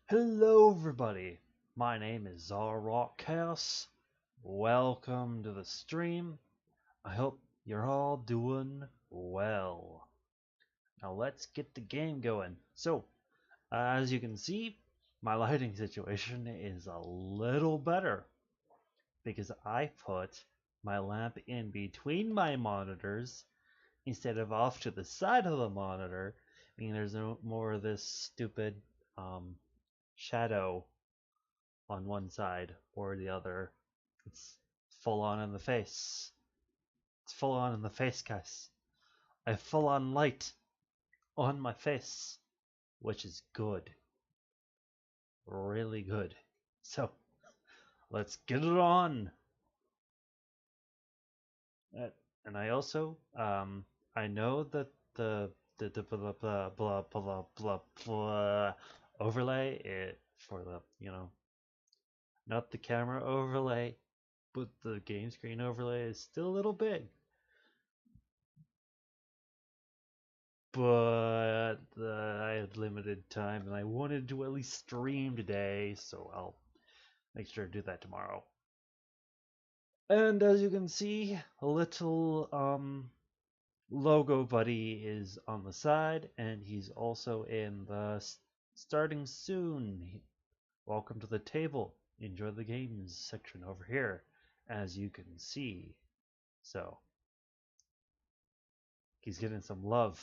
Hello everybody, my name is Zarrockhouse. Welcome to the stream. I hope you're all doing well. Now let's get the game going. So, as you can see, my lighting situation is a little better because I put my lamp in between my monitors instead of off to the side of the monitor, meaning there's no more of this stupid shadow on one side or the other. It's full on in the face. It's full on in the face, guys. I have full on light on my face, which is good. Really good. So, let's get it on. And I also, I know that the blah blah blah blah blah blah overlay it for the not the camera overlay, but the game screen overlay is still a little big. But I had limited time and I wanted to at least stream today, so I'll make sure to do that tomorrow. And as you can see, a little logo buddy is on the side, and he's also in the starting soon. Welcome to the table. Enjoy the games section over here, as you can see. So, he's getting some love.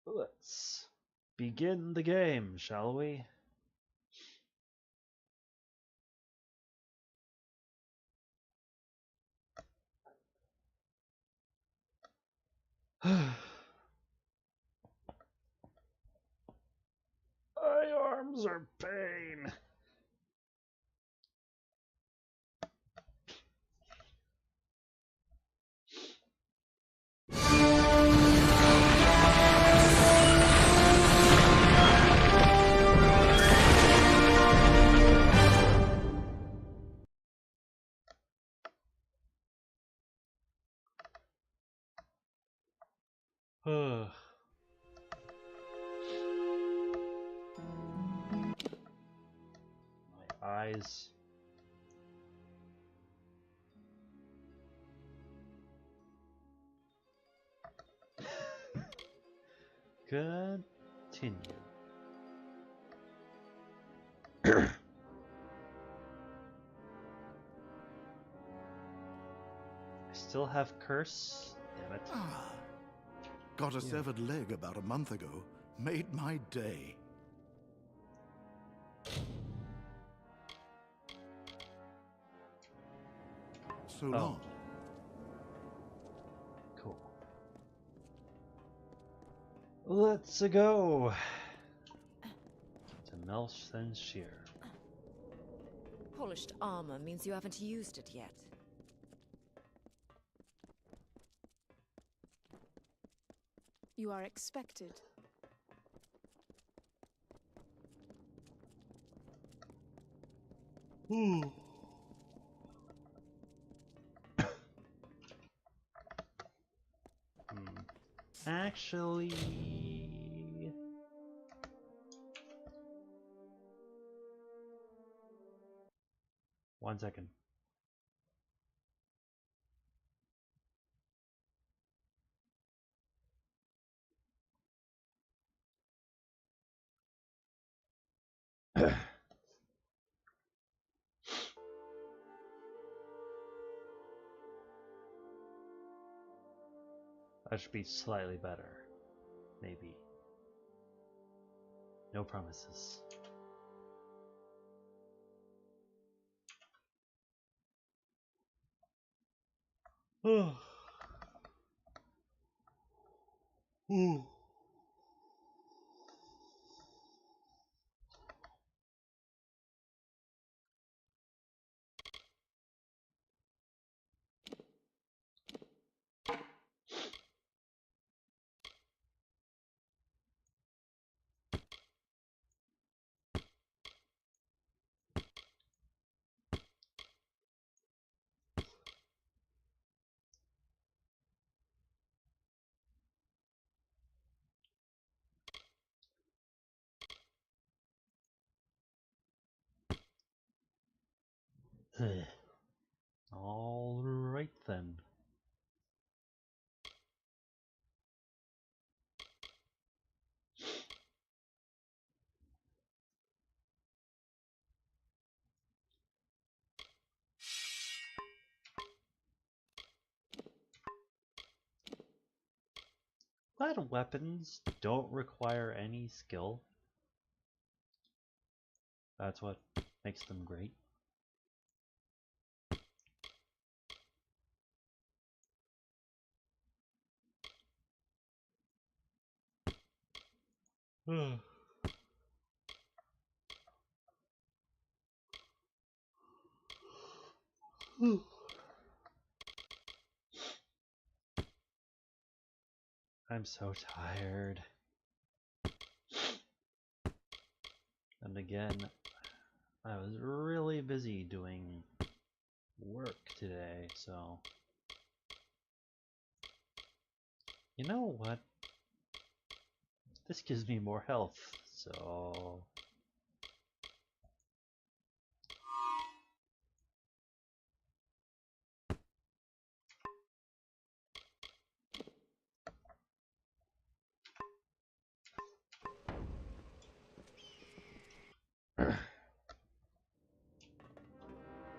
Let's begin the game, shall we? My arms are pain. My eyes. Continue. I still have curse. Damn it. Got a severed leg about a month ago. Made my day. So long. Cool. Let's go to Melsen's Shear. Polished armor means you haven't used it yet. You are expected. Actually, 1 second. That should be slightly better. Maybe. No promises. Alright then. Glad weapons don't require any skill. That's what makes them great. I'm so tired. And again, I was really busy doing work today, so... You know what? This gives me more health, so...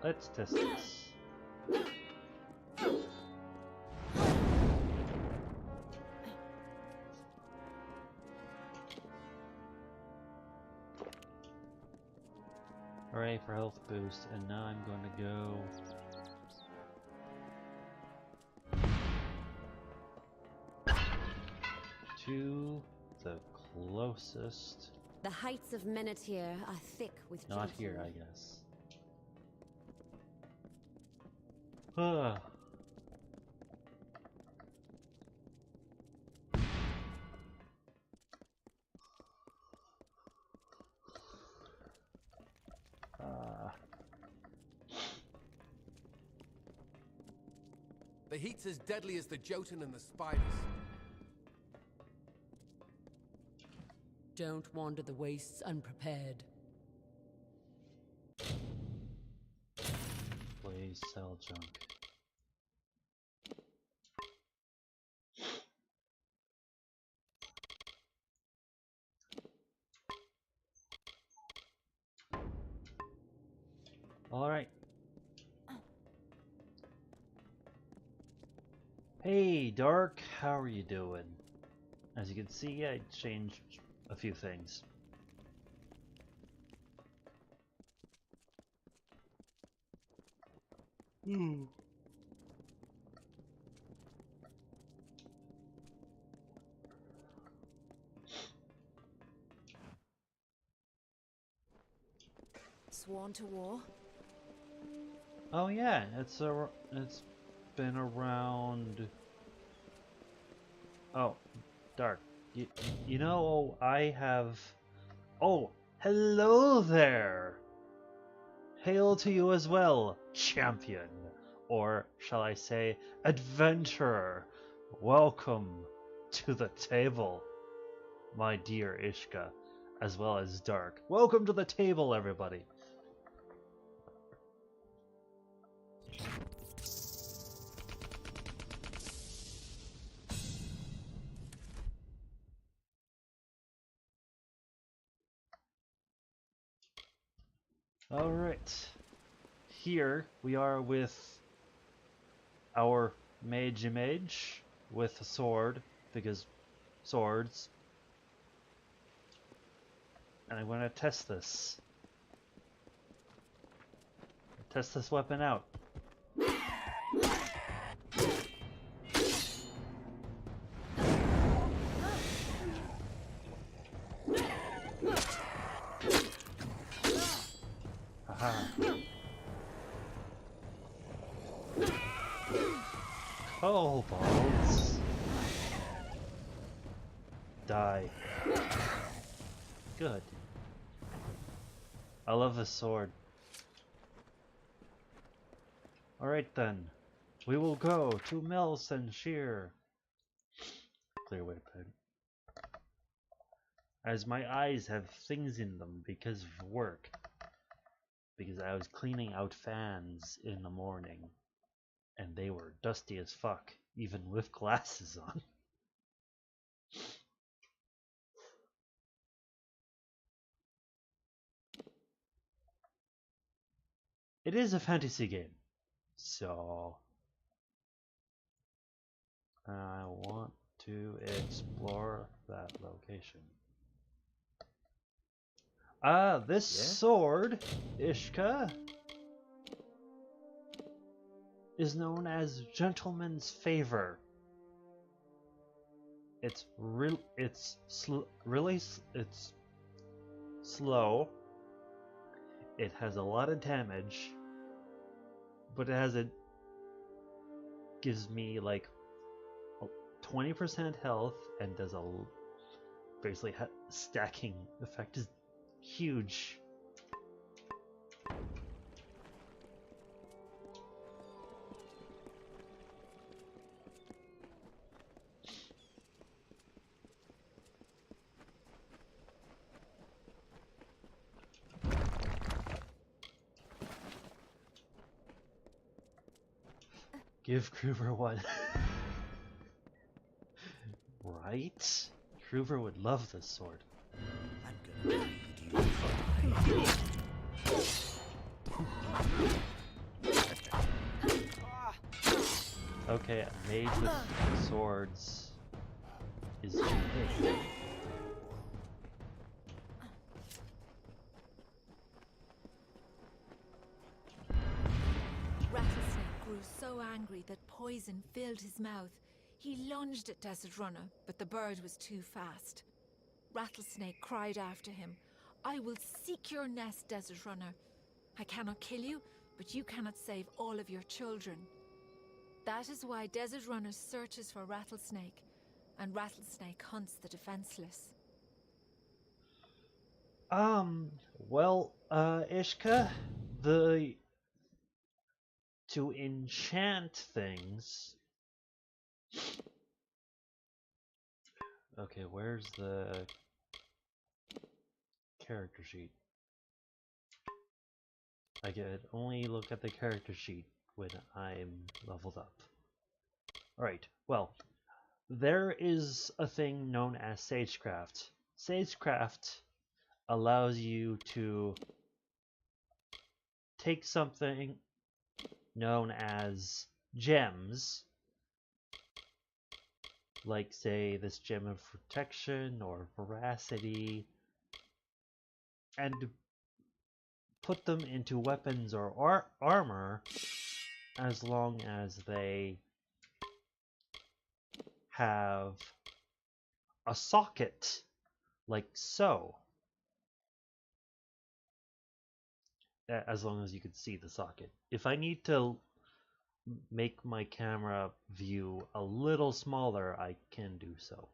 Let's test this. Hooray for health boost, and now I'm going to go to the closest. The heights of Menethir are thick with Not junkie. here, I guess. Ah. The heat's as deadly as the Jotun and the spiders. Don't wander the wastes unprepared. Please sell junk. Alright. Hey, Dark, how are you doing? As you can see, I changed a few things. Sworn to war? Oh yeah, it's been around. Oh, Dark. You know I have. Oh, hello there. Hail to you as well, champion, or shall I say, adventurer. Welcome to the table, my dear Ishka, as well as Dark. Welcome to the table, everybody. Alright, here we are with our mage image with a sword, because swords. And I'm going to test this. Test this weapon out. Aha. Kobolds. Die. Good. I love this sword. Alright then. We will go to Melson Shear. Clear way to put it. As my eyes have things in them because of work. because I was cleaning out fans in the morning and they were dusty as fuck, even with glasses on. It is a fantasy game, so I want to explore that location. This sword, Ishka, is known as Gentleman's Favor. It's slow. It has a lot of damage, but gives me like 20% health and does basically stacking effect is huge. Give Kruver one. Right? Kruver would love this sword. I'm gonna need you. Okay, a mage with swords is too big. Rattlesnake grew so angry that poison filled his mouth. He lunged at Desert Runner, but the bird was too fast. Rattlesnake cried after him, "I will seek your nest, Desert Runner. I cannot kill you, but you cannot save all of your children." That is why Desert Runner searches for Rattlesnake, and Rattlesnake hunts the defenseless. Ishka, to enchant things. Okay, where's the character sheet? I could only look at the character sheet when I'm leveled up. Alright, well, there is a thing known as Sagecraft. Sagecraft allows you to take something known as gems, like say this gem of protection or veracity, and put them into weapons or armor as long as they have a socket, like so. As long as you can see the socket. If I need to make my camera view a little smaller, I can do so.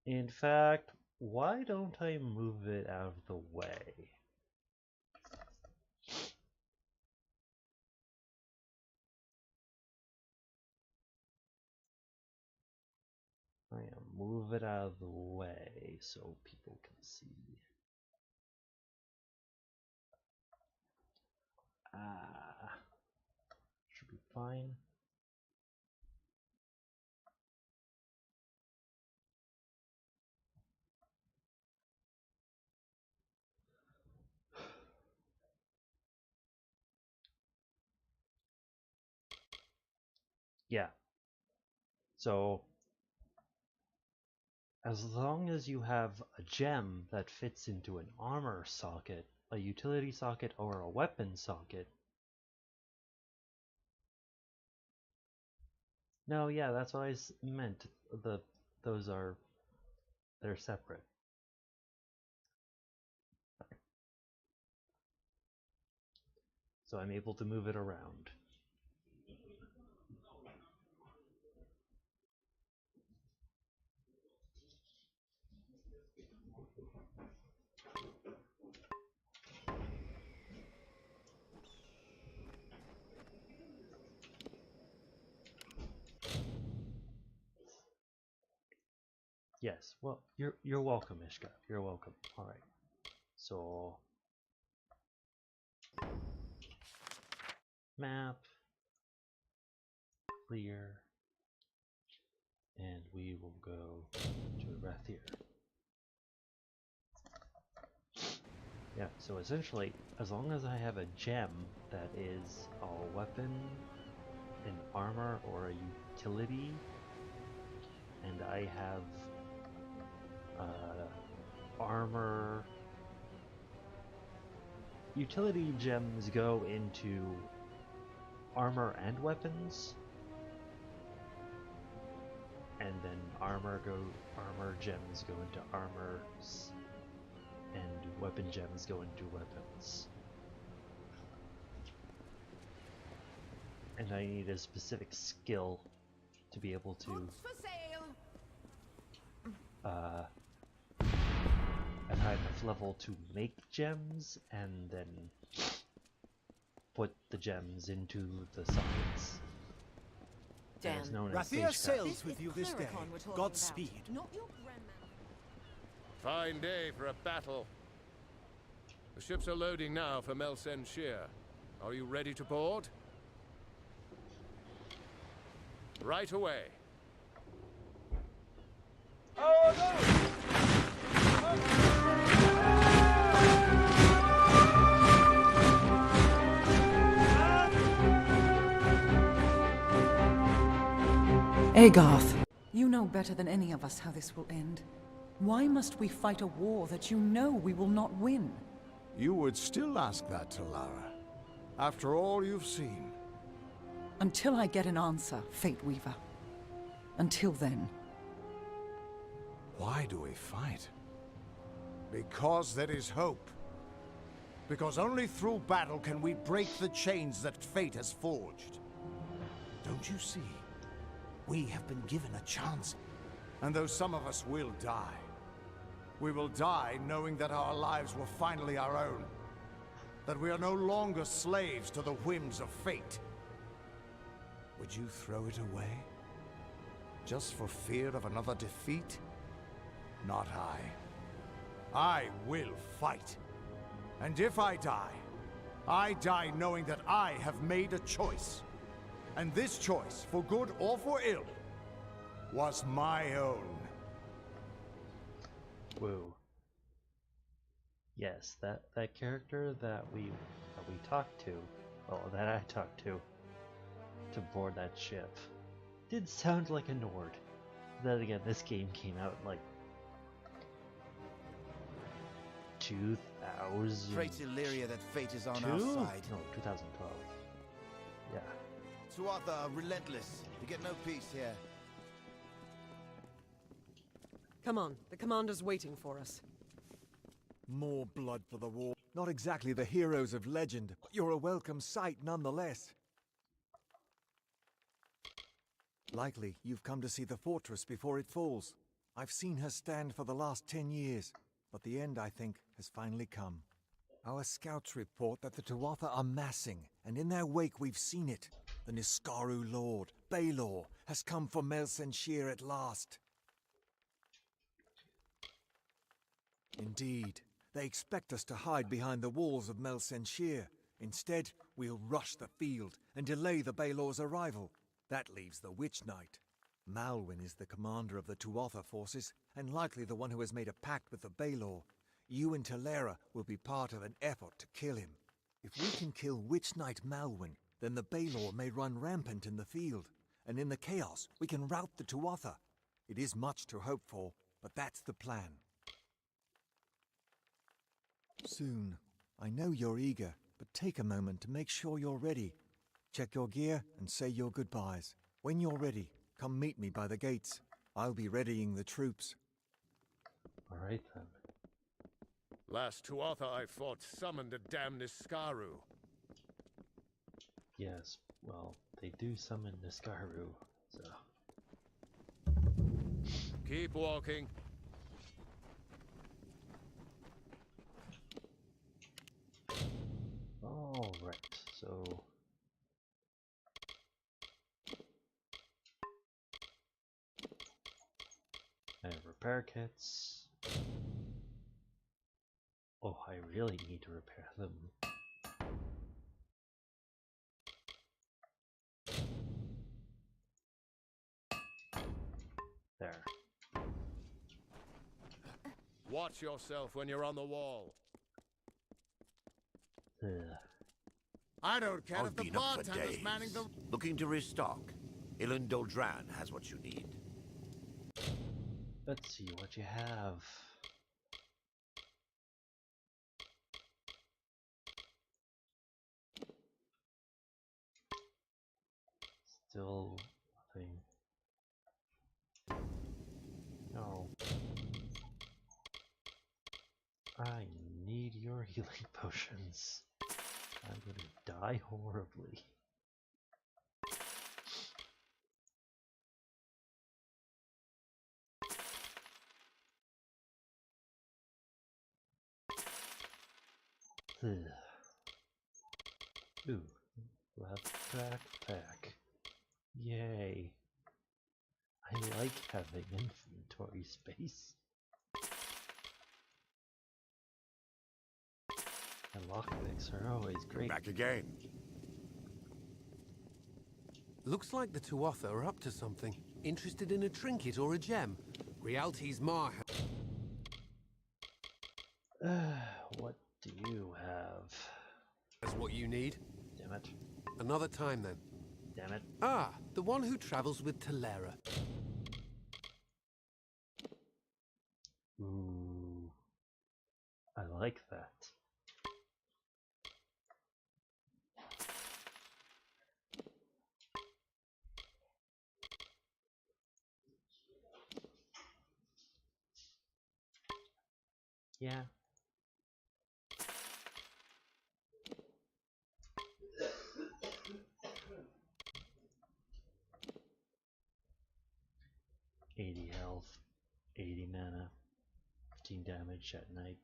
In fact, why don't I move it out of the way? Move it out of the way so people can see. Should be fine. Yeah. So, as long as you have a gem that fits into an armor socket, a utility socket, or a weapon socket. No, yeah, that's what I meant. They're separate. So I'm able to move it around. Yes, well, you're welcome, Ishka. You're welcome. All right. So map clear, and we will go to Rathir. Yeah. So essentially, as long as I have a gem that is a weapon, an armor, or a utility, and I have armor. Utility gems go into armor and weapons, and then armor gems go into armors, and weapon gems go into weapons. And I need a specific skill to be able to at high enough level to make gems and then put the gems into the sockets. That is known as Rathir stagecraft. sails with you this day. Godspeed. Not your grandmother. Fine day for a battle. The ships are loading now for Melsen Shear. Are you ready to board? Right away. Agarth, you know better than any of us how this will end. Why must we fight a war that you know we will not win? You would still ask that, Talara, after all you've seen. Until I get an answer, Fate Weaver. Until then. Why do we fight? Because there is hope. Because only through battle can we break the chains that fate has forged. Don't you see? We have been given a chance. And though some of us will die, we will die knowing that our lives were finally our own. That we are no longer slaves to the whims of fate. Would you throw it away? Just for fear of another defeat? Not I. I will fight. And if I die knowing that I have made a choice. And this choice, for good or for ill, was my own. Whoa. Yes, that character that we talked to, well, that I talked to board that ship, did sound like a Nord. Then again, this game came out in like 2000. Great Illyria that fate is on our Two? side. No, 2012. Yeah. Tuatha are relentless. We get no peace here. Come on, the commander's waiting for us. More blood for the war. Not exactly the heroes of legend, but you're a welcome sight nonetheless. Likely you've come to see the fortress before it falls. I've seen her stand for the last 10 years, but the end, I think, has finally come. Our scouts report that the Tuatha are massing, and in their wake we've seen it. The Niskaru Lord, Balor, has come for Melsen Shear at last. Indeed, they expect us to hide behind the walls of Melsen Shear. Instead, we'll rush the field and delay the Balor's arrival. That leaves the Witch Knight. Malwyn is the commander of the Tuatha forces, and likely the one who has made a pact with the Balor. You and Talera will be part of an effort to kill him. If we can kill Witch Knight Malwyn, then the Balor may run rampant in the field, and in the chaos we can rout the Tuatha. It is much to hope for, but that's the plan. Soon. I know you're eager, but take a moment to make sure you're ready. Check your gear and say your goodbyes. When you're ready, come meet me by the gates. I'll be readying the troops. Alright then. Last Tuatha I fought summoned a damn Niskaru. Yes, well, they do summon Niskaru, so... Keep walking. Alright, so... And repair kits. Oh, I really need to repair them. There. Watch yourself when you're on the wall. Ugh. I don't care I've if the been up for bartender's days. manning the... Looking to restock. Ilan Doldran has what you need. Let's see what you have. Still nothing. No. I need your healing potions. I'm gonna die horribly. Ugh. Ooh, left backpack. Yay. I like having inventory space. And lockpicks are always great. Back again. Looks like the Tuatha are up to something. Interested in a trinket or a gem. Realty's Mar. What do you have? That's what you need. Damn it. Another time then. Damn it. Ah, the one who travels with Talera. Ooh. I like that. Yeah. Health, 80 mana, 15 damage at night.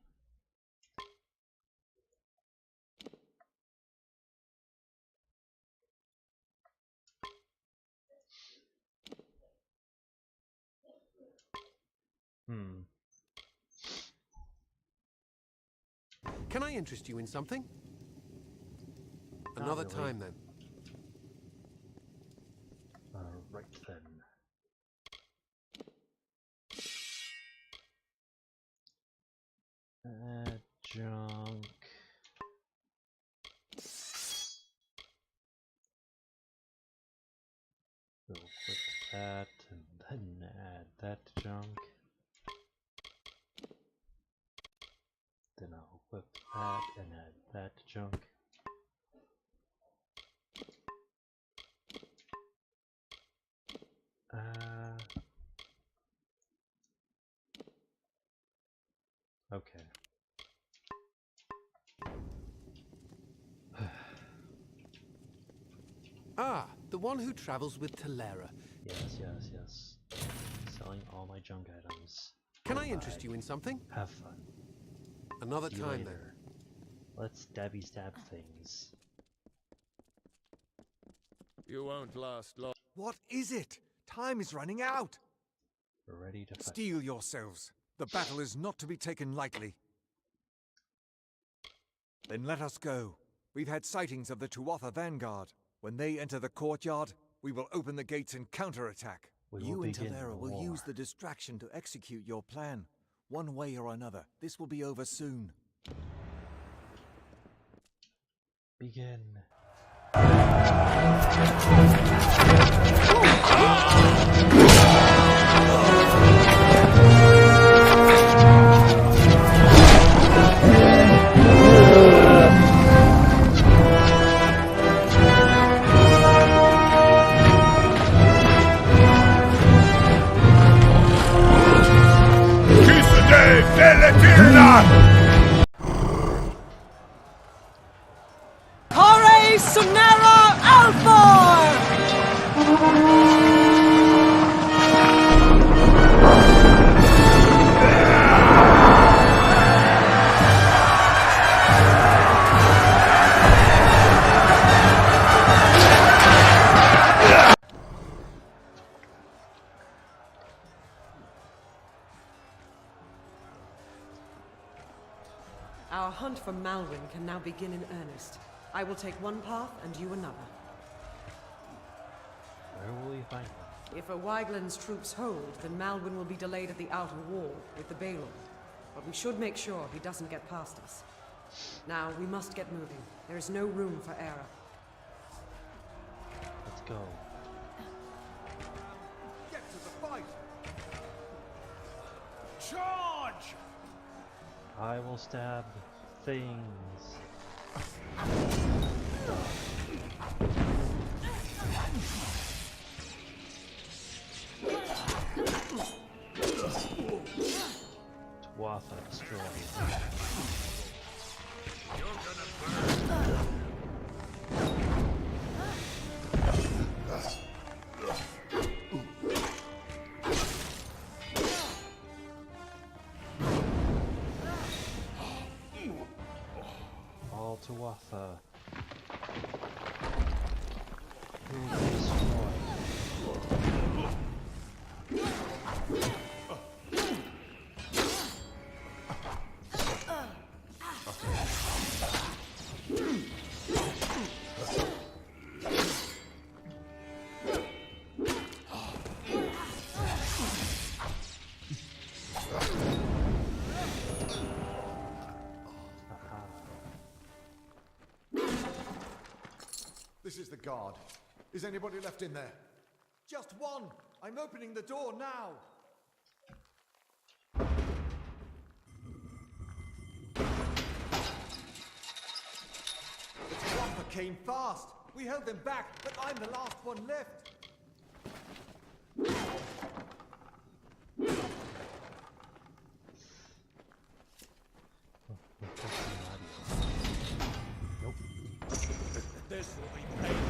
Can I interest you in something? Not Another really. time then. Right then. Junk. We'll equip that and then add that junk. Then I'll equip that and add that junk. Okay. Ah, the one who travels with Talera. Yes. Selling all my junk items. Can I interest you in something? Have fun. Another See you time later. Let's stabby stab things. You won't last long. What is it? Time is running out. We're ready to fight. Steel yourselves. The battle is not to be taken lightly. Then let us go. We've had sightings of the Tuatha Vanguard. When they enter the courtyard, we will open the gates and counterattack. You and Talera will use the distraction to execute your plan. One way or another, this will be over soon. Begin. KoA Sunera Alfor! Our hunt for Malwyn can now begin in earnest. I will take one path and you another. Where will we find him? If Wygland's troops hold, then Malwyn will be delayed at the outer wall with the Balor. But we should make sure he doesn't get past us. Now, we must get moving. There is no room for error. Let's go. Get to the fight! Charge! I will stab things. Tuatha destroyed. You're gonna burn. All Tuatha. Who destroyed? This is the guard. Is anybody left in there? Just one! I'm opening the door now! The Tuatha came fast! We held them back, but I'm the last one left! Nope. This will be painful.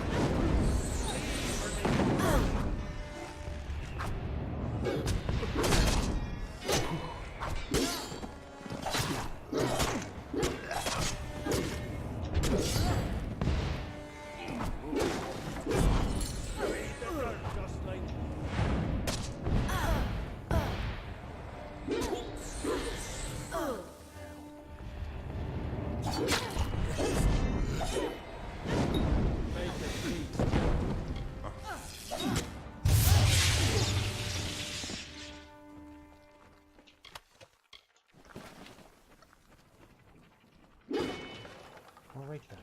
Right then.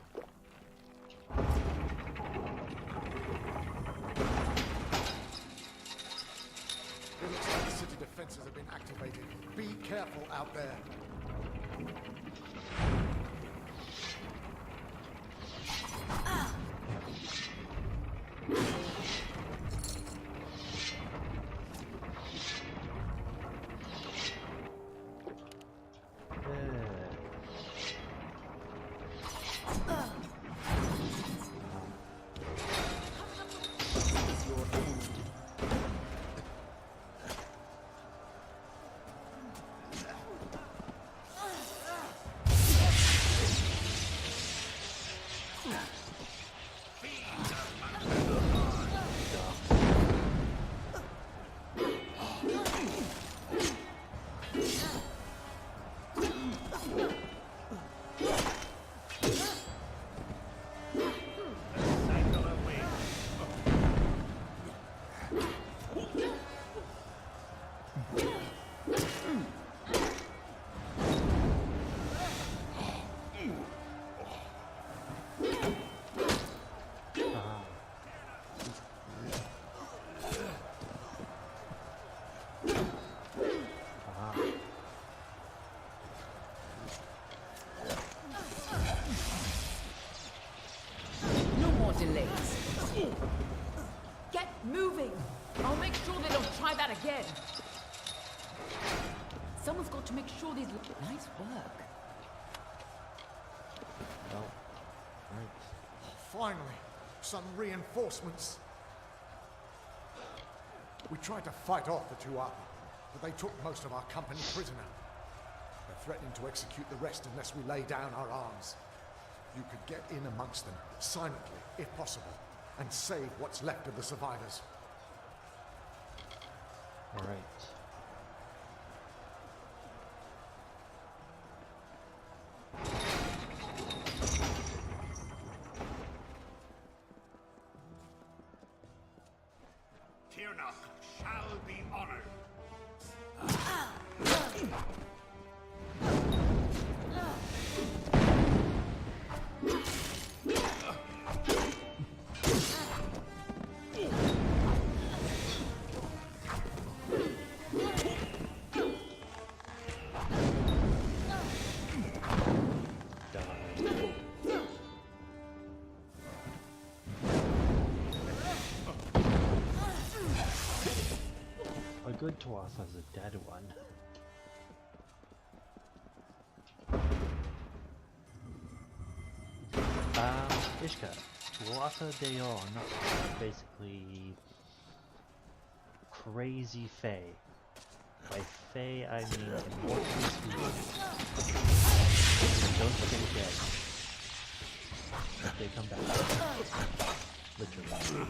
It looks like the city defenses have been activated. Be careful out there. delays. Get moving! I'll make sure they don't try that again. Someone's got to make sure these look... Nice work. Well, right. Finally, some reinforcements. We tried to fight off the Tuatha, but they took most of our company prisoner. They're threatening to execute the rest unless we lay down our arms. You could get in amongst them, silently, if possible, and save what's left of the survivors. All right. good Tuatha's a dead one. Ishka, Tuatha de On, basically crazy fae. By fae I mean immortally sweet. Don't stay dead. They come back. Literally.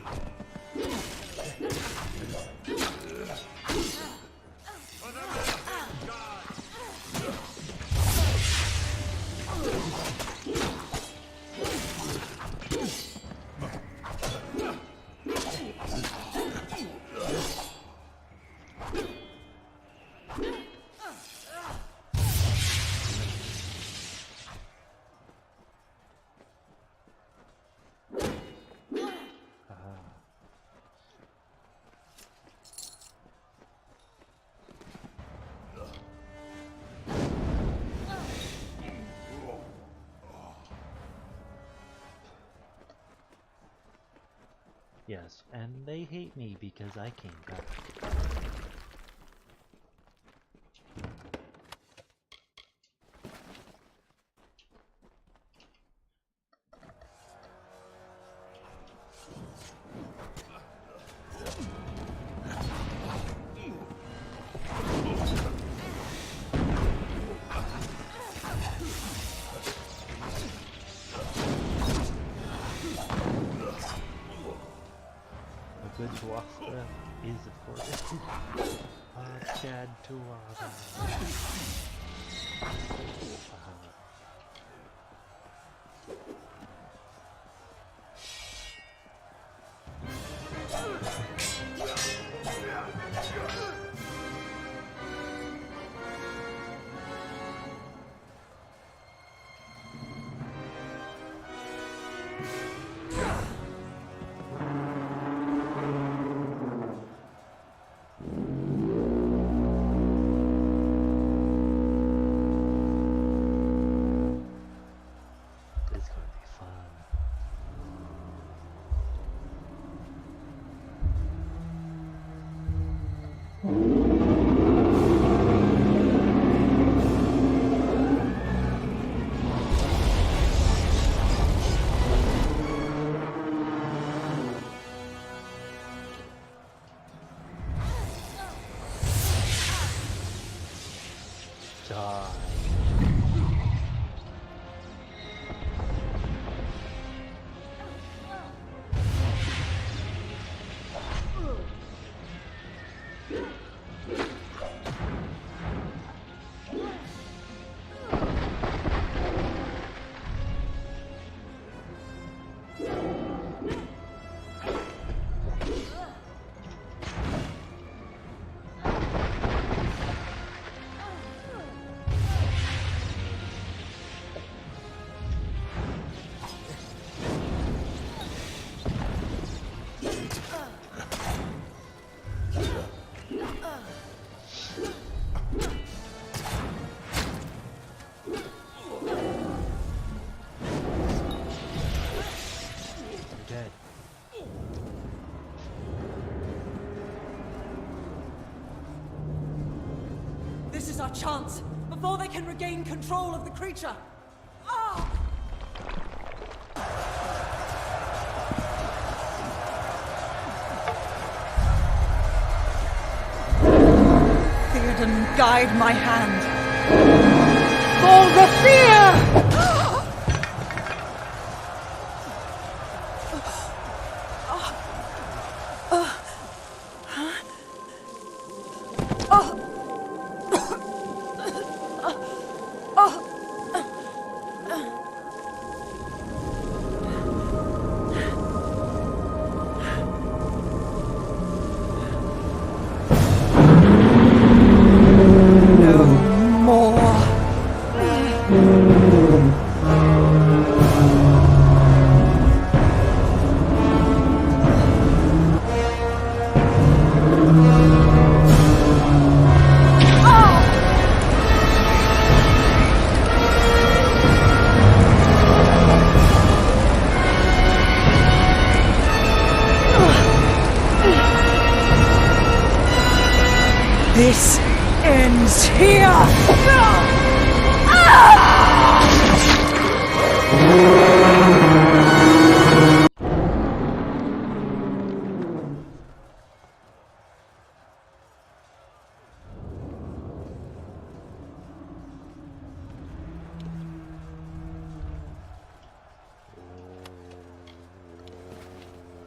Yes, and they hate me because I came back. Good Tuatha is, of course, Chad Tuatha. This is our chance, before they can regain control of the creature. Theoden, guide my hand. For the fear! This ends here!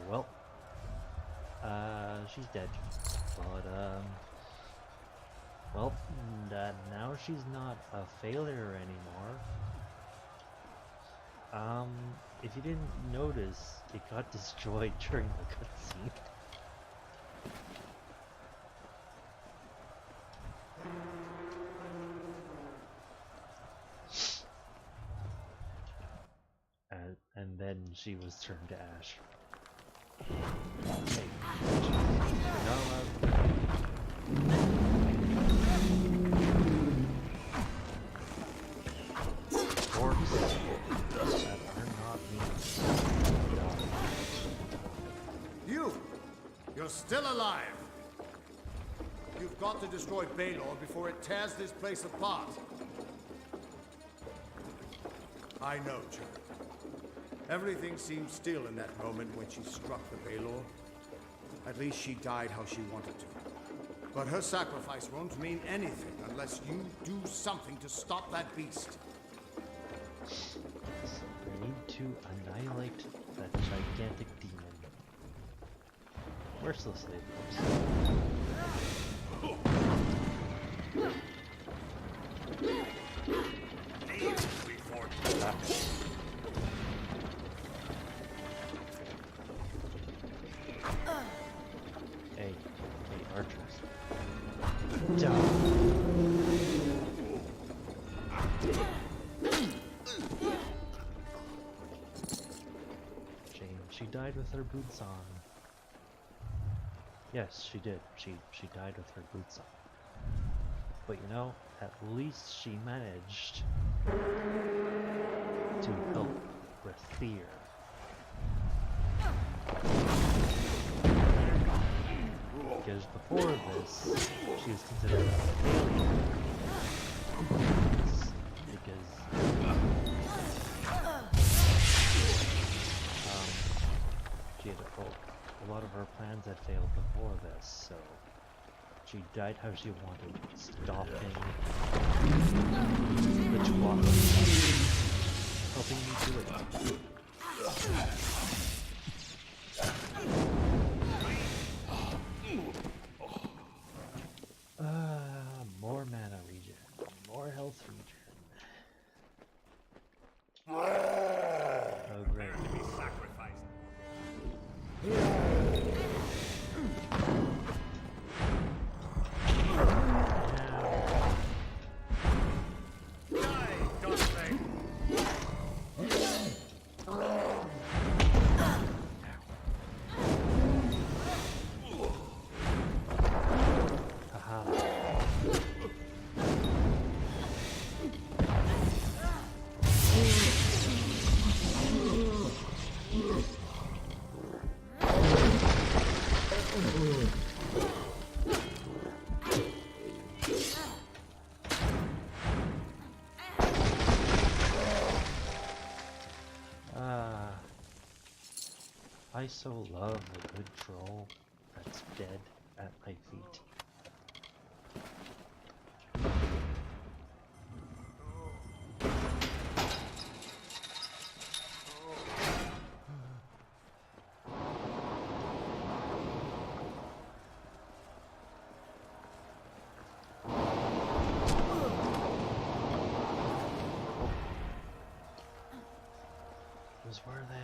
Well, she's dead. But, well, now she's not a failure anymore. If you didn't notice, it got destroyed during the cutscene. And then she was turned to ash. Hey, you're not allowed. Orcs that are not me. You're still alive! You've got to destroy Balor before it tears this place apart. I know, John. Everything seemed still in that moment when she struck the Balor. At least she died how she wanted to. But her sacrifice won't mean anything unless you do something to stop that beast. We need to annihilate that gigantic demon. Mercilessly, of Hey, archers. Shame, she died with her boots on. Yes, she did. She died with her boots on. But you know, at least she managed to help Rathier. Because before this, she was considered a failure. Because she had a lot of her plans had failed before this, so she died how she wanted, stopping the Chihuahua, helping me do it. More mana regen, more health regen. Oh great. I so love a good troll that's dead at my feet. It was worth it.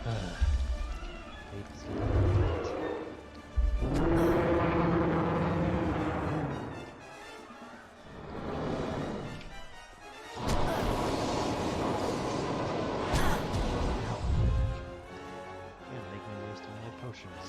Hate to see that. You're making me waste all my potions.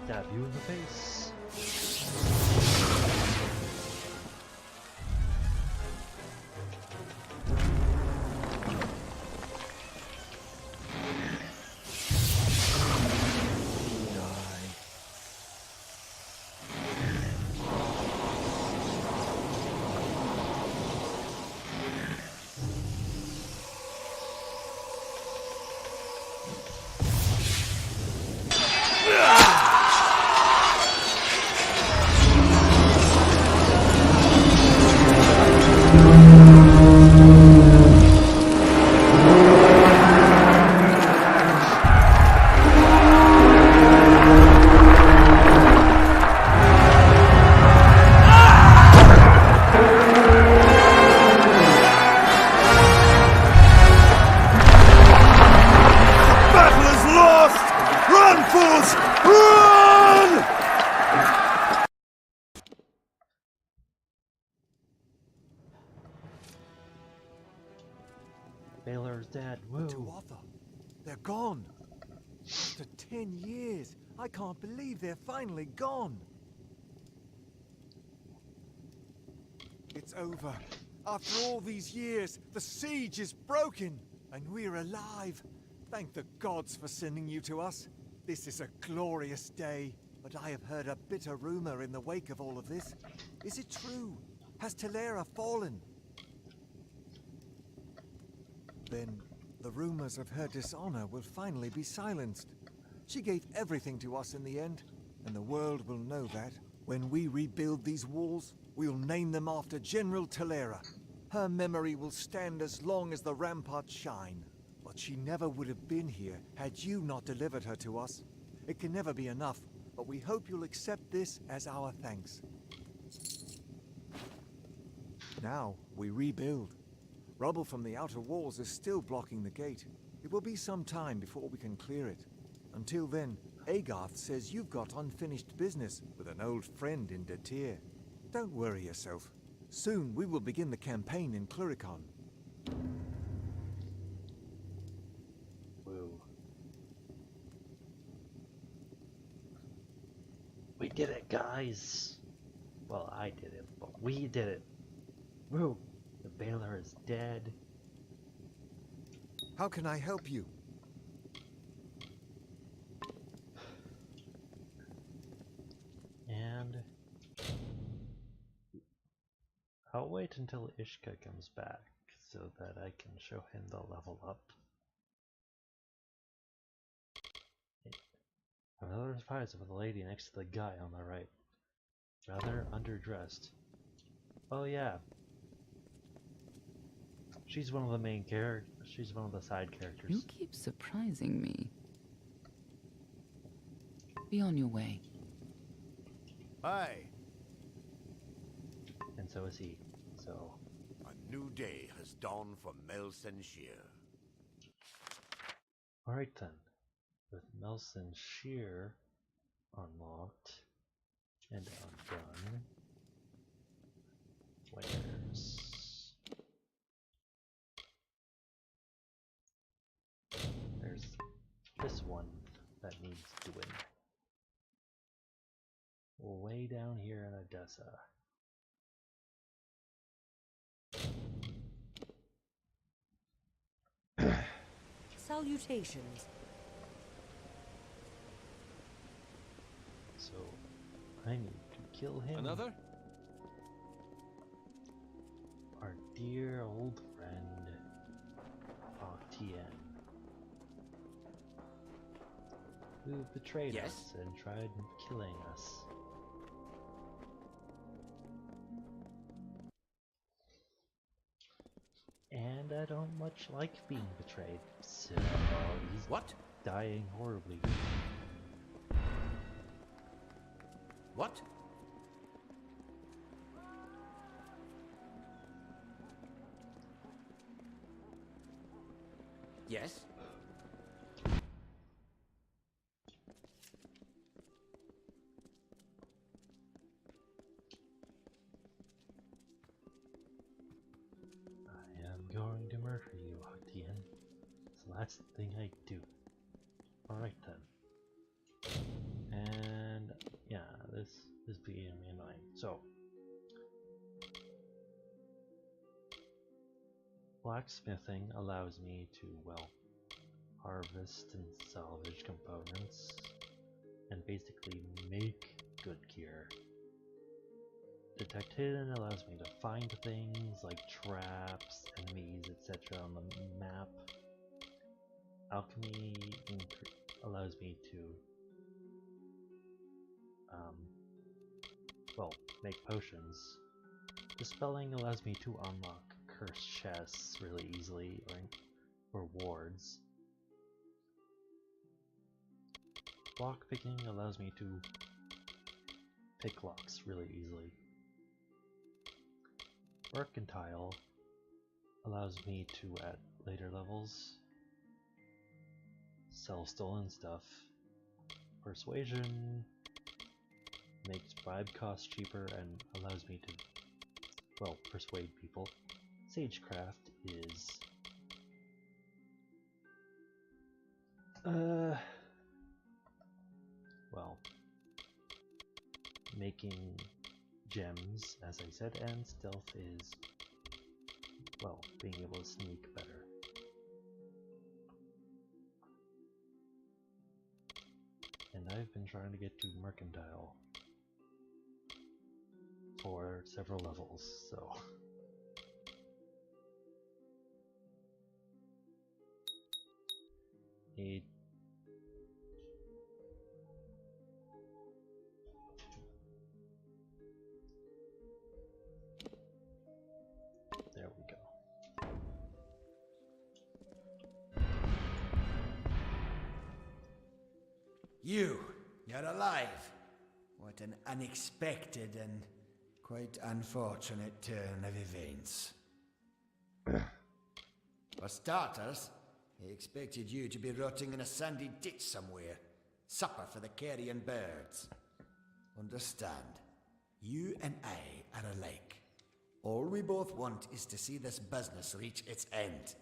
Stab you in the face. Balor's dead. Woo. The Tuatha, they're gone. After 10 years, I can't believe they're finally gone. It's over. After all these years, the siege is broken, and we're alive. Thank the gods for sending you to us. This is a glorious day, but I have heard a bitter rumor in the wake of all of this. Is it true? Has Talera fallen? Then the rumors of her dishonor will finally be silenced. She gave everything to us in the end, and the world will know that. When we rebuild these walls, we'll name them after General Talera. Her memory will stand as long as the ramparts shine. But she never would have been here had you not delivered her to us. It can never be enough, but we hope you'll accept this as our thanks. Now we rebuild. Rubble from the outer walls is still blocking the gate. It will be some time before we can clear it. Until then, Agarth says you've got unfinished business with an old friend in Datir. Don't worry yourself. Soon we will begin the campaign in Cluricon. Woo. We did it, guys! Well, I did it, but we did it! Woo! The Balor is dead. How can I help you? And I'll wait until Ishka comes back so that I can show him the level up. Another surprise of the lady next to the guy on the right. Rather underdressed. Oh yeah. She's one of the main characters. She's one of the side characters. You keep surprising me. Be on your way. Aye. And so is he. So A new day has dawned for Melsen Shear. alright then. With Melson Shear unlocked and undone. Where's there's this one that needs doing. Way down here in Odessa. Salutations. So I need to kill him. Another? Our dear old friend Octienne, who betrayed us and tried killing us. And I don't much like being betrayed, so he's dying horribly. What? Yes? I am going to murder you, Octienne. It's the last thing I do. Alright then. And yeah, this is being annoying. So blacksmithing allows me to, well, harvest and salvage components and basically make good gear. Detecting allows me to find things like traps, enemies, etc. on the map. Alchemy allows me to well, make potions. Dispelling allows me to unlock cursed chests really easily, or wards. Lockpicking allows me to pick locks really easily. Mercantile allows me to, at later levels, sell stolen stuff. Persuasion makes bribe costs cheaper and allows me to, well, persuade people. Sagecraft is Well, making gems, as I said, and stealth is, well, being able to sneak better. And I've been trying to get to Mercantile for several levels, so... Need... There we go. You're alive. What an unexpected and quite unfortunate turn of events. For starters, I expected you to be rotting in a sandy ditch somewhere. Supper for the carrion birds. Understand, you and I are alike. All we both want is to see this business reach its end.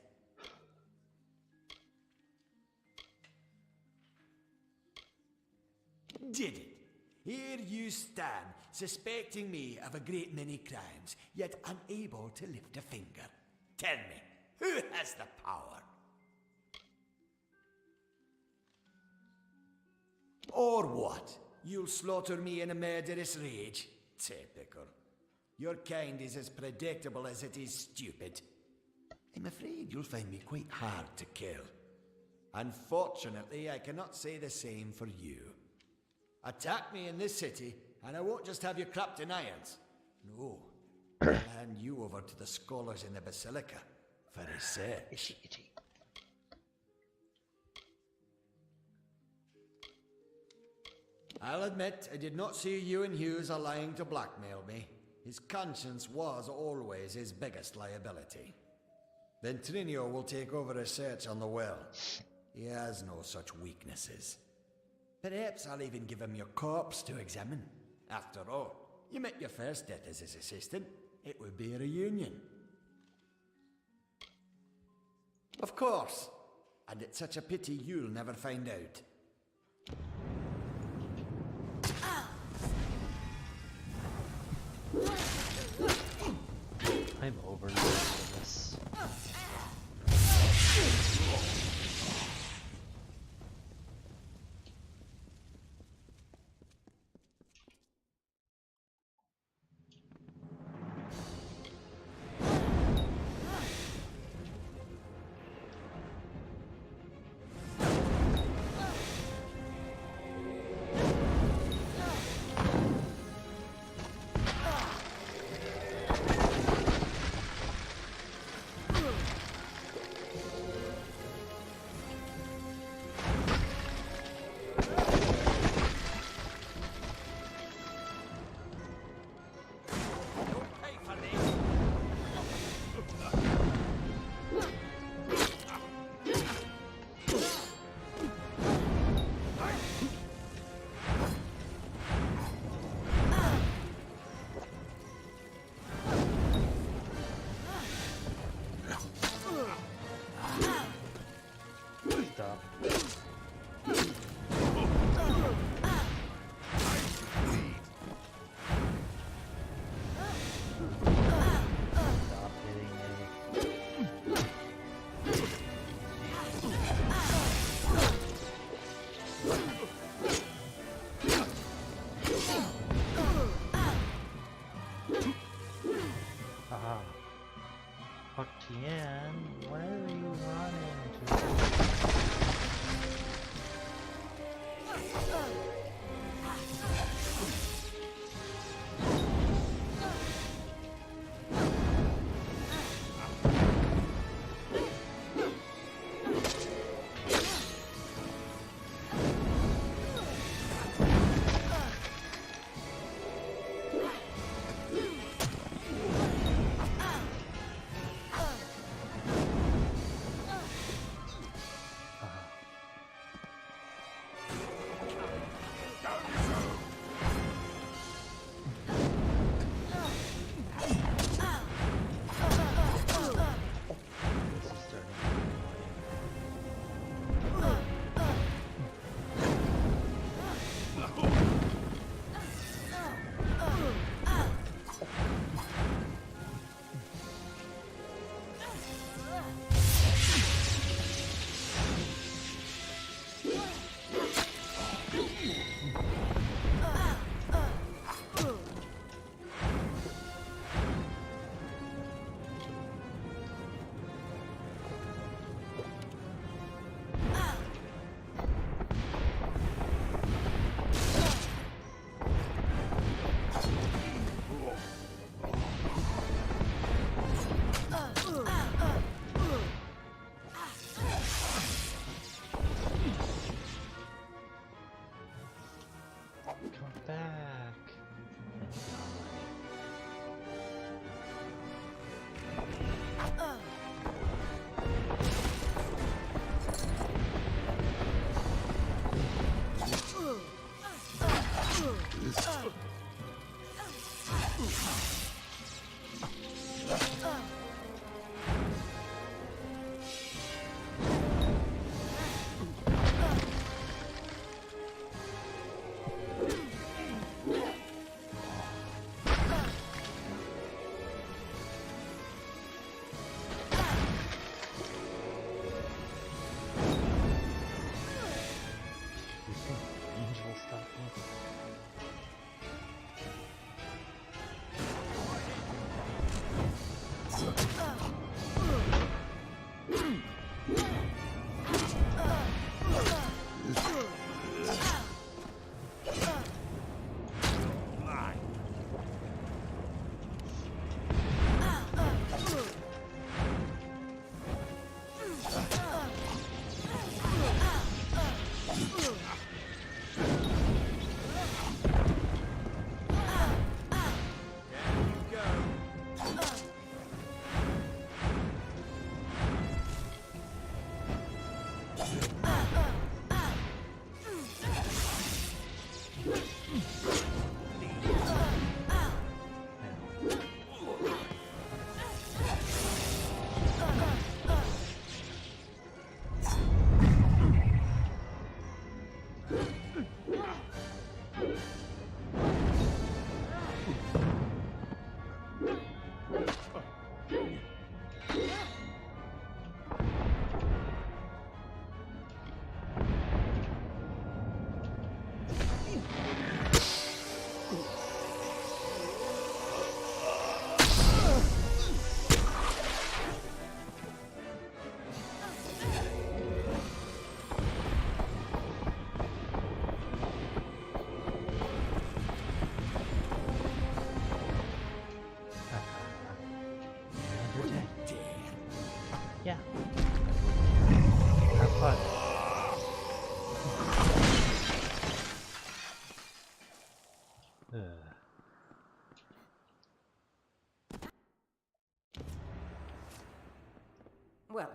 Did it? Here you stand, suspecting me of a great many crimes, yet unable to lift a finger. Tell me, who has the power? Or what? You'll slaughter me in a murderous rage? Typical. Your kind is as predictable as it is stupid. I'm afraid you'll find me quite hard to kill. Unfortunately, I cannot say the same for you. Attack me in this city, and I won't just have you clapped in irons. No, I'll hand you over to the scholars in the Basilica for research. I'll admit I did not see you and Hughes are lying to blackmail me. His conscience was always his biggest liability. Then Trinio will take over research on the well. He has no such weaknesses. Perhaps I'll even give him your corpse to examine. After all, you met your first death as his assistant. It would be a reunion. Of course. And it's such a pity you'll never find out. I'm over this. Octienne, where are you running to? Yeah. Have fun. Well,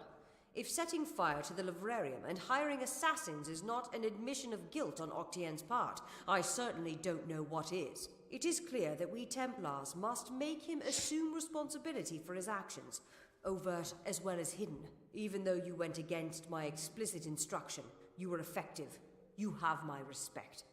if setting fire to the livrarium and hiring assassins is not an admission of guilt on Octienne's part, I certainly don't know what is. It is clear that we Templars must make him assume responsibility for his actions, overt as well as hidden. Even though you went against my explicit instruction, you were effective. You have my respect.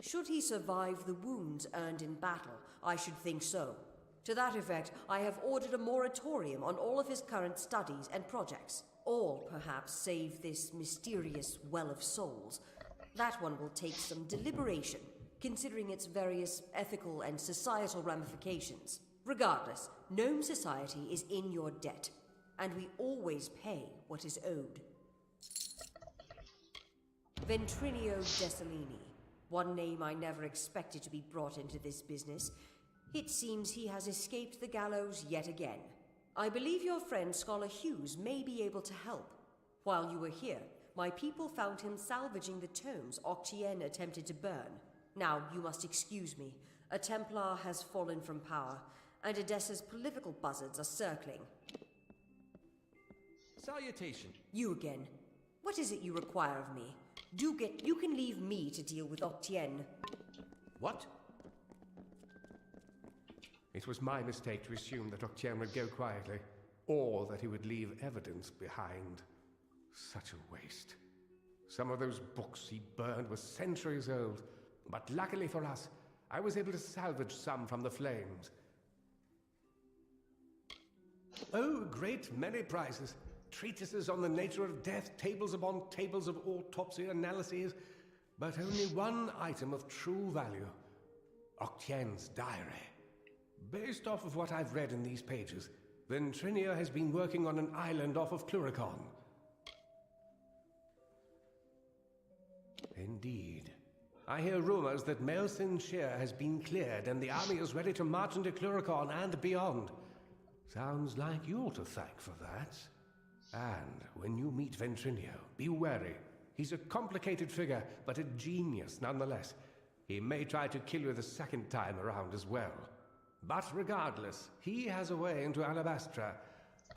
Should he survive the wounds earned in battle, I should think so. To that effect, I have ordered a moratorium on all of his current studies and projects. All, perhaps, save this mysterious Well of Souls. That one will take some deliberation, considering its various ethical and societal ramifications. Regardless, Gnome society is in your debt, and we always pay what is owed. Ventrinio Desalini. One name I never expected to be brought into this business. It seems he has escaped the gallows yet again. I believe your friend Scholar Hughes may be able to help. While you were here, my people found him salvaging the tomes Octienne attempted to burn. Now, you must excuse me. A Templar has fallen from power, and Edessa's political buzzards are circling. Salutation. You again. What is it you require of me? You can leave me to deal with Octienne. What? It was my mistake to assume that Octienne would go quietly, or that he would leave evidence behind. Such a waste. Some of those books he burned were centuries old, but luckily for us, I was able to salvage some from the flames. Oh, great many prizes. Treatises on the nature of death, tables upon tables of autopsy analyses, but only one item of true value. Octienne's diary. Based off of what I've read in these pages, Ventrinio has been working on an island off of Cluricon. Indeed. I hear rumors that Melsin Shear has been cleared and the army is ready to march into Cluricon and beyond. Sounds like you're to thank for that. And when you meet Ventrinio, be wary. He's a complicated figure, but a genius nonetheless. He may try to kill you the second time around as well. But regardless, he has a way into Alabastra.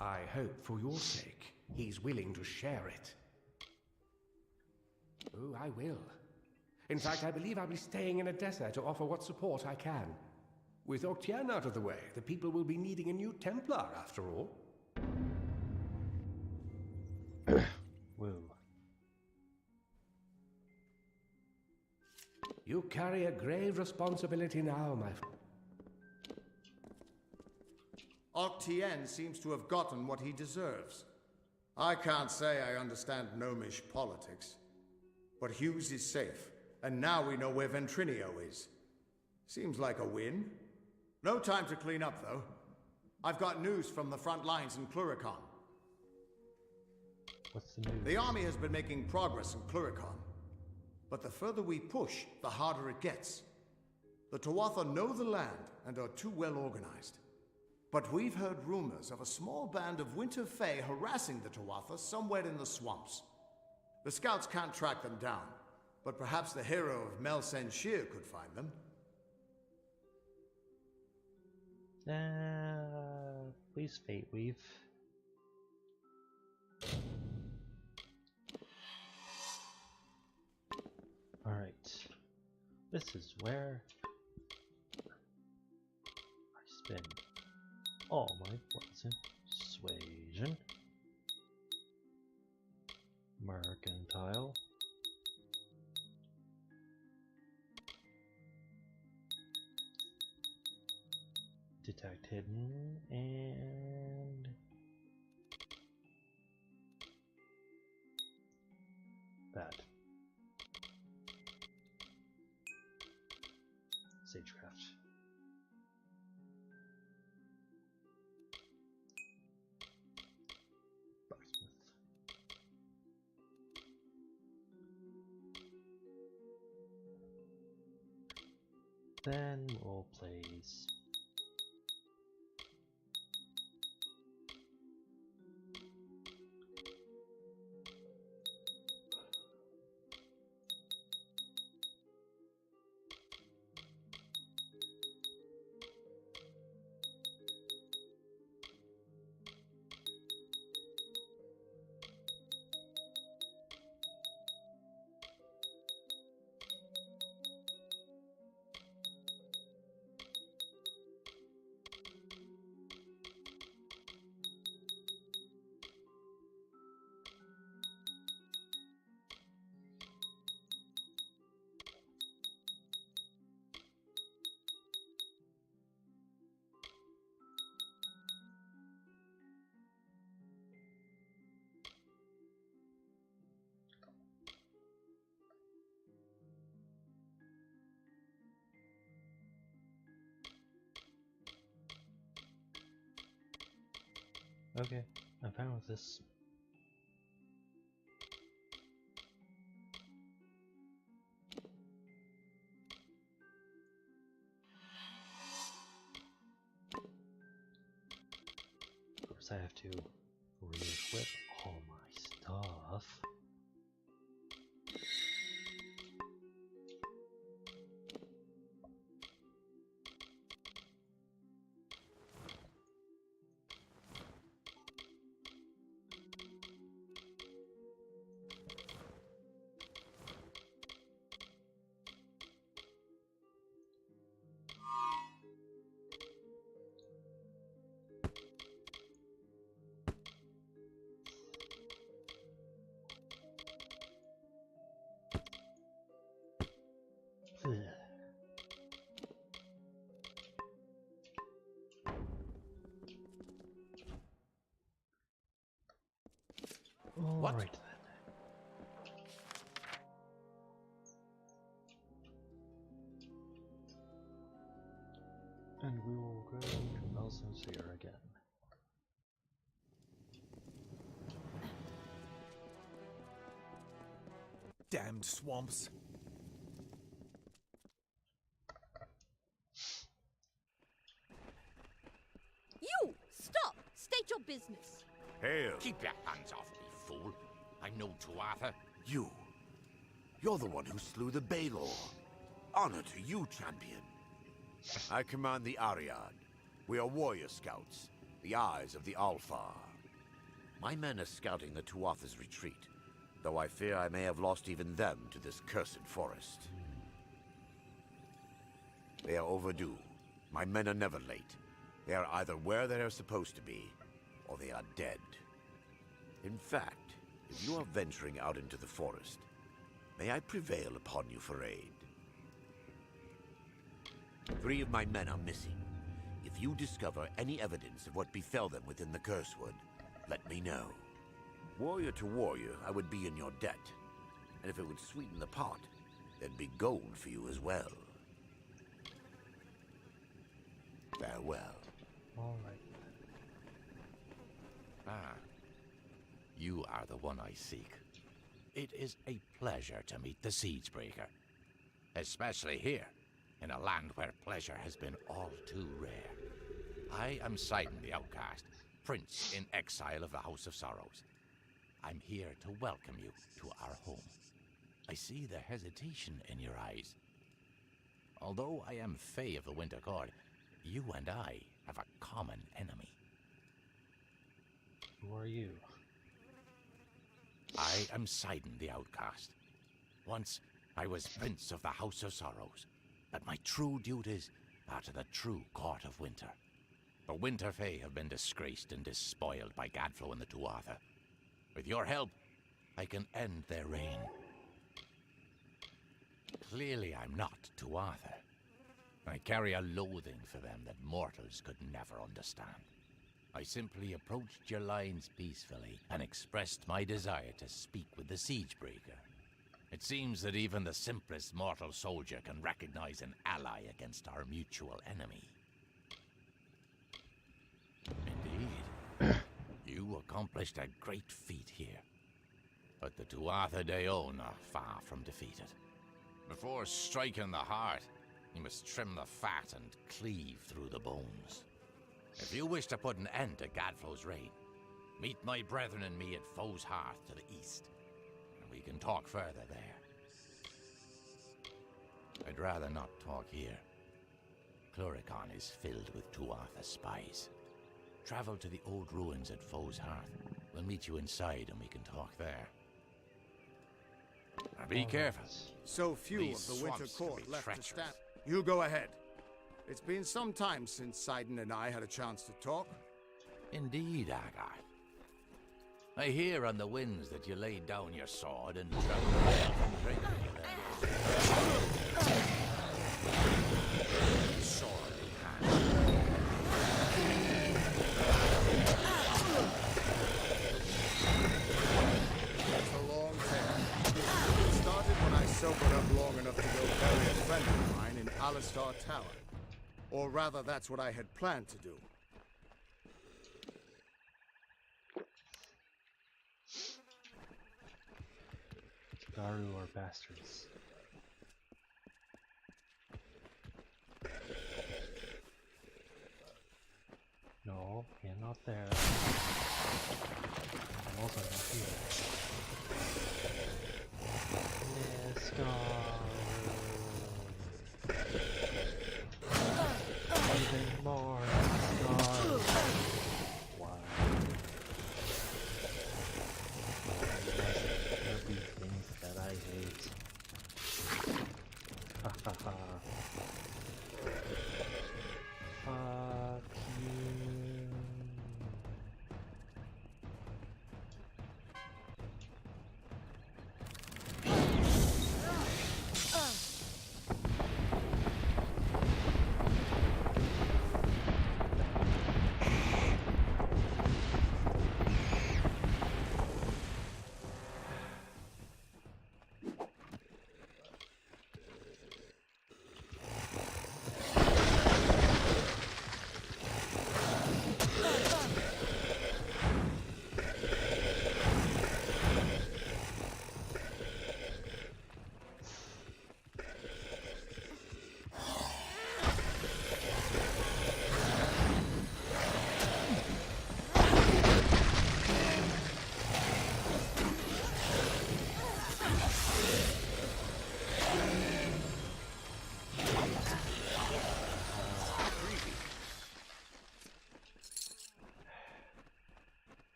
I hope for your sake, he's willing to share it. Oh, I will. In fact, I believe I'll be staying in Edessa to offer what support I can. With Octienne out of the way, the people will be needing a new Templar after all. Woo. You carry a grave responsibility now, my friend. Octienne seems to have gotten what he deserves. I can't say I understand gnomish politics, but Hughes is safe, and now we know where Ventrinio is. Seems like a win. No time to clean up, though. I've got news from the front lines in Cluricon. What's the news? The army has been making progress in Cluricon, but the further we push, the harder it gets. The Tuatha know the land and are too well organized. But we've heard rumors of a small band of Winter Fae harassing the Tuatha somewhere in the swamps. The scouts can't track them down, but perhaps the hero of Melsin Shear could find them. Please fate weave. Alright. This is where I spend all my points in persuasion, mercantile, detect hidden, and that. Sagecraft. Blacksmith. Then we'll place okay, I'm fine with this. Of course, I have to re-equip all my stuff. What? Alright then. And we will go to Nelson's here again. Damned swamps. You! Stop! State your business. Hail. Keep your hands off me, fool. I'm no Tuatha. You're the one who slew the Balor. Honor to you, champion. I command the Ariad. We are warrior scouts, the eyes of the Alfar. My men are scouting the Tuatha's retreat, though I fear I may have lost even them to this cursed forest. They are overdue. My men are never late. They are either where they are supposed to be, or they are dead. In fact, if you are venturing out into the forest, may I prevail upon you for aid? 3 of my men are missing. If you discover any evidence of what befell them within the Cursewood, let me know. Warrior to warrior, I would be in your debt. And if it would sweeten the pot, there'd be gold for you as well. Farewell. Alright. Ah, you are the one I seek. It is a pleasure to meet the Siegebreaker. Especially here, in a land where pleasure has been all too rare. I am Sidon the Outcast, Prince in exile of the House of Sorrows. I'm here to welcome you to our home. I see the hesitation in your eyes. Although I am Fae of the Winter Court, you and I have a common enemy. Who are you? I am Sidon the Outcast. Once, I was Prince of the House of Sorrows, but my true duties are to the true Court of Winter. The Winter Fae have been disgraced and despoiled by Gadflo and the Tuatha. With your help, I can end their reign. Clearly I'm not Tuatha. I carry a loathing for them that mortals could never understand. I simply approached your lines peacefully and expressed my desire to speak with the Siegebreaker. It seems that even the simplest mortal soldier can recognize an ally against our mutual enemy. Indeed, you accomplished a great feat here. But the Tuatha Deon are far from defeated. Before striking the heart, You must trim the fat and cleave through the bones. If you wish to put an end to Gadflow's reign, meet my brethren and me at Foe's Hearth to the east, and we can talk further there. I'd rather not talk here. Cluricon is filled with Tuatha spies. Travel to the old ruins at Foe's Hearth. We'll meet you inside and we can talk there. Now be careful. So few These of the Winter swamps can Court be left to treacherous. stand. You go ahead. It's been some time since Sidon and I had a chance to talk. Indeed, Agar. I hear on the winds that you laid down your sword and drowned the elven drink you led. Sword in hand. It's a long tale. It started when I sobered up long enough to go bury a friend of mine in Alistar Tower. Or rather, that's what I had planned to do. Garu are bastards. No, you're not there. I'm also not here. Yes, Garu. Even more, Garu. Wow. There'll be things that I hate. Hahaha. Fuck you.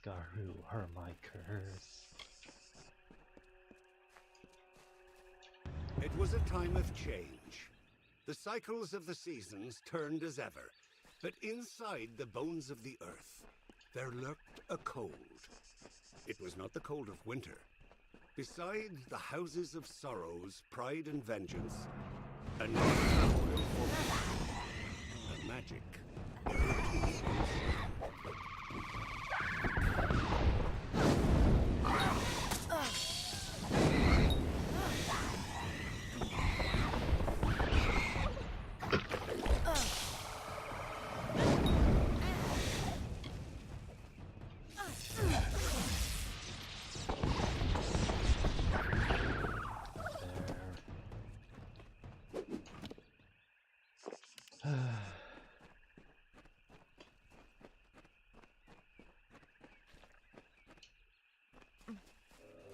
Garu are my curse. It was a time of change. The cycles of the seasons turned as ever, but inside the bones of the earth, there lurked a cold. It was not the cold of winter. Beside the houses of sorrows, pride, and vengeance, another hour of fortune, a magic.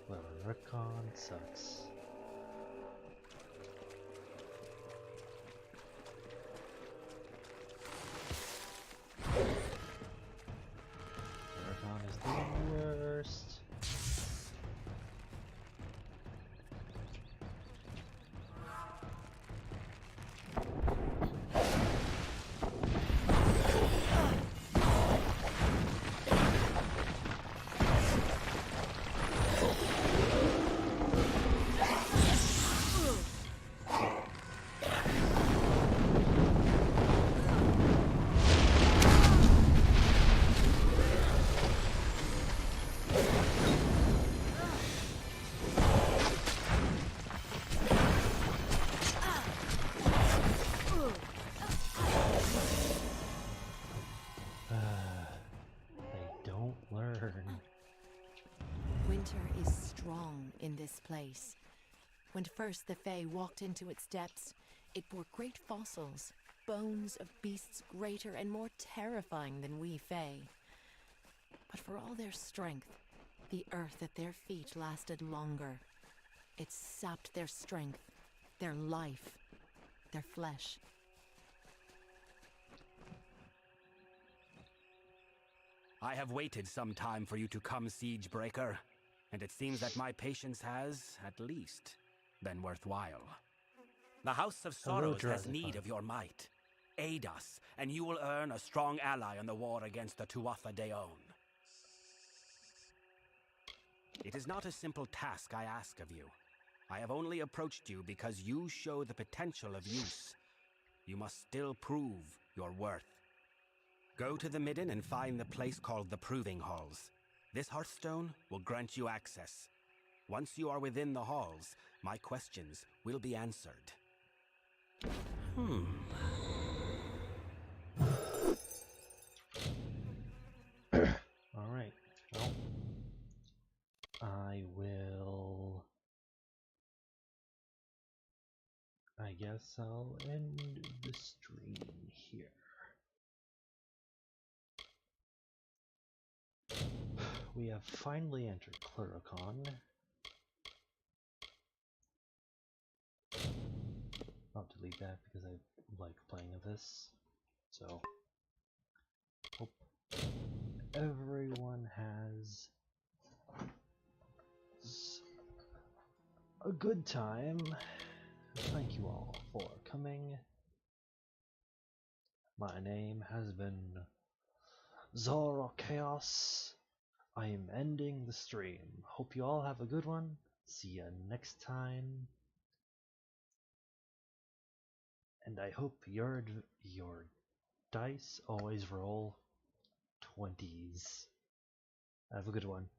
Well, Recon sucks. Recon is the worst. Winter is strong in this place. When first the Fae walked into its depths, it bore great fossils, bones of beasts greater and more terrifying than we Fae. But for all their strength, the earth at their feet lasted longer. It sapped their strength, their life, their flesh. I have waited some time for you to come, Siegebreaker, and it seems that my patience has, at least, been worthwhile. The House of Sorrows has need of your might. Aid us, and you will earn a strong ally in the war against the Tuatha Deon. It is not a simple task I ask of you. I have only approached you because you show the potential of use. You must still prove your worth. Go to the Midden and find the place called the Proving Halls. This Hearthstone will grant you access. Once you are within the halls, my questions will be answered. Alright, well, I guess I'll end the stream here. We have finally entered Cluricon. I'll delete that because I like playing this. So, hope everyone has a good time. Thank you all for coming. My name has been Chaos. I am ending the stream. Hope you all have a good one. See you next time. And I hope your dice always roll 20s. Have a good one.